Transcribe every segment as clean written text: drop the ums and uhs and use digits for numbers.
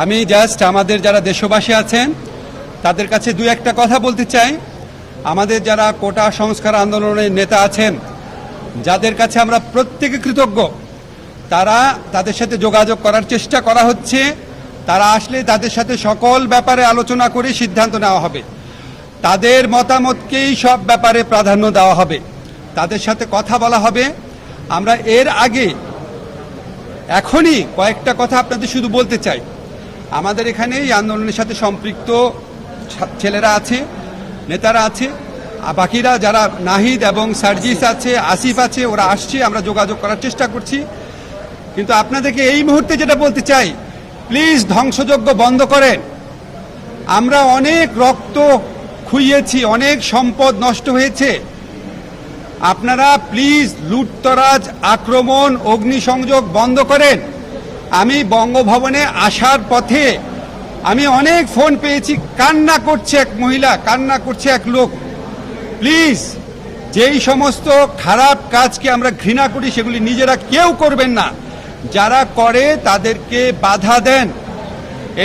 আমি জাস্ট আমাদের যারা দেশবাসী আছেন তাদের কাছে দুই একটা কথা বলতে চাই। আমাদের যারা কোটা সংস্কার আন্দোলনের নেতা আছেন, যাদের কাছে আমরা প্রত্যেকে কৃতজ্ঞ, তাদের সাথে যোগাযোগ করার চেষ্টা করা হচ্ছে। তারা আসলে তাদের সাথে সকল ব্যাপারে আলোচনা করে সিদ্ধান্ত নেওয়া হবে। তাদের মতামতকেই সব ব্যাপারে প্রাধান্য দেওয়া হবে, তাদের সাথে কথা বলা হবে। আমরা এর আগে এখনই কয়েকটা কথা আপনাদের শুধু বলতে চাই। আমাদের এখানে এই আন্দোলনের সাথে সম্পৃক্ত ছেলেরা আছে, নেতারা আছে, বাকিরা যারা নাহিদ এবং সার্জিস আছে, আসিফ আছে, ওরা আসছে, আমরা যোগাযোগ করার চেষ্টা করছি। কিন্তু আপনাদেরকে এই মুহূর্তে যেটা বলতে চাই, প্লিজ ধ্বংসযজ্ঞ বন্ধ করেন। আমরা অনেক রক্ত খুইয়েছি, অনেক সম্পদ নষ্ট হয়েছে। আপনারা প্লিজ লুটতরাজ, আক্রমণ, অগ্নিসংযোগ বন্ধ করেন। আমি বঙ্গভবনে আসার পথে আমি অনেক ফোন পেয়েছি, কান্না করছে এক মহিলা, কান্না করছে এক লোক। প্লিজ, যেই সমস্ত খারাপ কাজকে আমরা ঘৃণা করি সেগুলি নিজেরা কেউ করবেন না। যারা করে তাদেরকে বাধা দেন।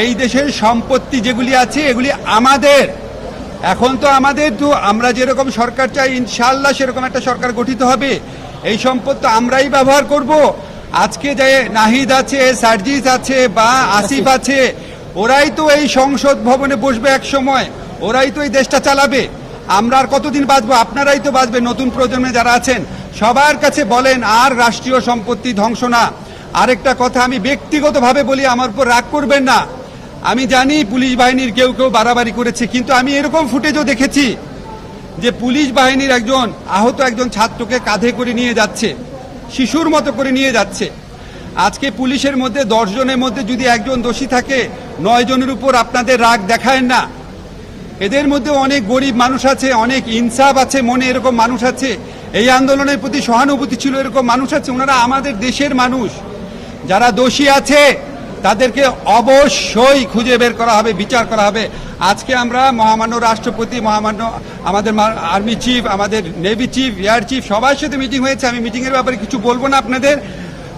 এই দেশের সম্পত্তি যেগুলি আছে এগুলি আমাদের। এখন তো আমরা যেরকম সরকার চাই, ইনশাআল্লাহ সেরকম একটা সরকার গঠিত হবে। এই সম্পদ তো আমরাই ব্যবহার করব। আজকে যে নাহিদ আছে, সার্জিস আছে বা আসিফ আছে, ওরাই তো এই সংসদ ভবনে বসবে এক সময়, ওরাই তো এই দেশটা চালাবে। আমরা আর কতদিন বাঁচবো? আপনারাই তো বাঁচবে। নতুন প্রজন্মে যারা আছেন সবার কাছে বলেন আর রাষ্ট্রীয় সম্পত্তি ধ্বংস না। আরেকটা কথা আমি ব্যক্তিগতভাবে বলি, আমার উপর রাগ করবেন না। আমি জানি পুলিশ বাহিনীর কেউ কেউ বাড়াবাড়ি করেছে, কিন্তু আমি এরকম ফুটেজও দেখেছি যে পুলিশ বাহিনীর আহত একজন ছাত্রকে কাঁধে করে নিয়ে যাচ্ছে, শিশুর মতো করে নিয়ে যাচ্ছে। আজকে পুলিশের মধ্যে 10 জনের মধ্যে যদি একজন দোষী থাকে, 9 জনের উপর আপনাদের রাগ দেখায় না। এদের মধ্যে অনেক গরিব মানুষ আছে, অনেক ইনসাফ আছে মনে, এরকম মানুষ আছে। এই আন্দোলনের প্রতি সহানুভূতি ছিল, এরকম মানুষ আছে। ওনারা আমাদের দেশের মানুষ। যারা দোষী আছে তাদেরকে অবশ্যই খুঁজে বের করা হবে, বিচার করা হবে। আজকে আমরা মহামান্য রাষ্ট্রপতি, মহামান্য আমাদের আর্মি চিফ, আমাদের নেভি চিফ, এয়ার চিফ, সবার সাথে মিটিং হয়েছে। আমি মিটিংয়ের ব্যাপারে কিছু বলবো না আপনাদের,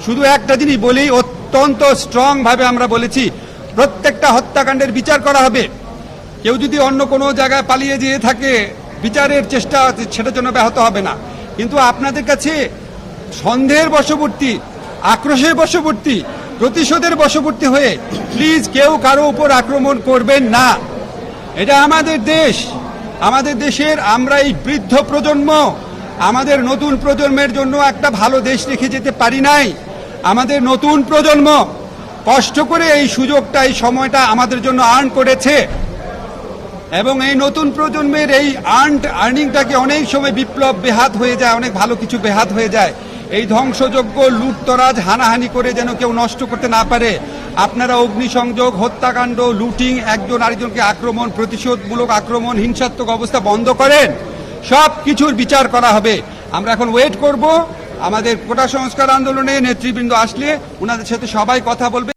শুধু একটা জিনিস বলি, অত্যন্ত স্ট্রং ভাবে আমরা বলেছি প্রত্যেকটা হত্যাকাণ্ডের বিচার করা হবে। কেউ যদি অন্য কোনো জায়গায় পালিয়ে যেয়ে থাকে, বিচারের চেষ্টা সেটার জন্য ব্যাহত হবে না। কিন্তু আপনাদের কাছে সন্দেহের বশবর্তী, আক্রোশের বশবর্তী, প্রতিশোধের বশবর্তী হয়ে প্লিজ কেউ কারো উপর আক্রমণ করবেন না। এটা আমাদের দেশ, আমাদের দেশের আমরা এই বৃদ্ধ প্রজন্ম, আমাদের নতুন প্রজন্মের জন্য একটা ভালো দেশ রেখে যেতে পারি নাই। আমাদের নতুন প্রজন্ম কষ্ট করে এই সুযোগটা, এই সময়টা আমাদের জন্য আর্ন করেছে, এবং এই নতুন প্রজন্মের এই আর্নিংটাকে অনেক সময় বিপ্লব বেহাত হয়ে যায়, অনেক ভালো কিছু বেহাত হয়ে যায়। এই ধ্বংসযজ্ঞ, লুটতরাজ, হানাহানি করে যেন কেউ নষ্ট করতে না পারে। আপনারা অগ্নিসংযোগ, হত্যাকাণ্ড, লুটিং, একজন আরেকজনকে আক্রমণ, প্রতিশোধমূলক আক্রমণ, হিংসাত্মক অবস্থা বন্ধ করেন। সব কিছুর বিচার করা হবে। আমরা এখন ওয়েট করব। আমাদের কোটা সংস্কার আন্দোলনে নেতৃবৃন্দ আসলে ওনাদের সাথে সবাই কথা বলবে।